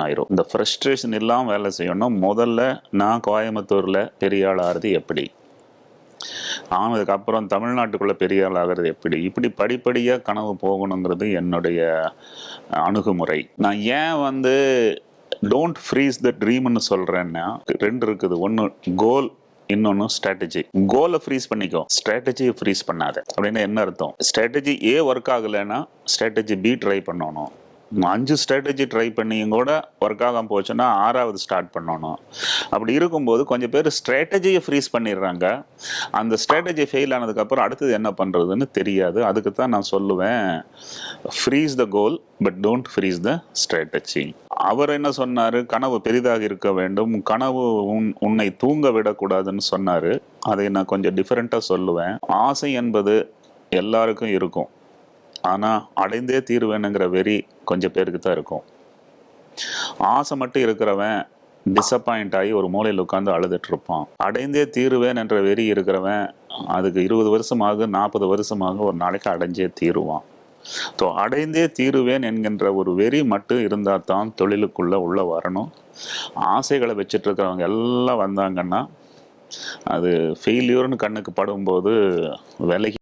ஆயிரும். இந்த ஃப்ரஸ்ட்ரேஷன் இல்லாமல் வேலை செய்யணும். முதல்ல நான் கோயம்புத்தூரில் பெரிய ஆள் ஆகிறது எப்படி, ஆனதுக்கப்புறம் தமிழ்நாட்டுக்குள்ளே பெரிய ஆள் ஆகிறது எப்படி, இப்படி படிப்படியாக கனவு போகணுங்கிறது என்னுடைய அணுகுமுறை. நான் ஏன் டோன்ட் ஃப்ரீஸ் த ட்ரீம்னு சொல்கிறேன்னா, ரெண்டு இருக்குது. ஒன்று கோல், இன்னொன்று ஸ்ட்ராட்டஜி. கோலை ஃப்ரீஸ் பண்ணிக்கோ, ஸ்ட்ராட்டஜியை ஃப்ரீஸ் பண்ணாத. அப்படின்னு என்ன அர்த்தம்? ஸ்ட்ராட்டஜி ஏ ஒர்க் ஆகலைன்னா ஸ்ட்ராட்டஜி பி ட்ரை பண்ணணும். 5 ஸ்ட்ராட்டஜி ட்ரை பண்ணியும் கூட ஒர்க் ஆகாமல் போச்சுன்னா 6வது ஸ்டார்ட் பண்ணணும். அப்படி இருக்கும்போது கொஞ்சம் பேர் ஸ்ட்ராட்டஜியை ஃப்ரீஸ் பண்ணிடுறாங்க. அந்த ஸ்ட்ராட்டஜி ஃபெயில் ஆனதுக்கப்புறம் அடுத்தது என்ன பண்ணுறதுன்னு தெரியாது. அதுக்கு தான் நான் சொல்லுவேன், freeze the goal but don't freeze the strategy. அவர் என்ன சொன்னார்? கனவு பெரிதாக இருக்க வேண்டும், கனவு உன்னை தூங்க விடக்கூடாதுன்னு சொன்னார். அதை நான் கொஞ்சம் டிஃப்ரெண்ட்டாக சொல்லுவேன். ஆசை என்பது எல்லாருக்கும் இருக்கும், ஆனால் அடைந்தே தீர்வேனுங்கிற வெறி கொஞ்சம் பேருக்கு தான் இருக்கும். ஆசை மட்டும் இருக்கிறவன் டிசப்பாயிண்ட் ஆகி ஒரு மூலையில் உட்காந்து அழுதுட்டு இருப்பான். அடைந்தே தீருவேன் என்ற வெறி இருக்கிறவன் அதுக்கு 20 வருஷமாக 40 வருஷமாக ஒரு நாளைக்கு அடைஞ்சே தீருவான். ஸோ அடைந்தே தீருவேன் என்கின்ற ஒரு வெறி மட்டும் இருந்தால் தான் தொழிலுக்குள்ளே உள்ளே வரணும். ஆசைகளை வச்சுட்டு இருக்கிறவங்க எல்லாம் வந்தாங்கன்னா அது ஃபெயில்யூர்னு கண்ணுக்கு படும்போது விலகி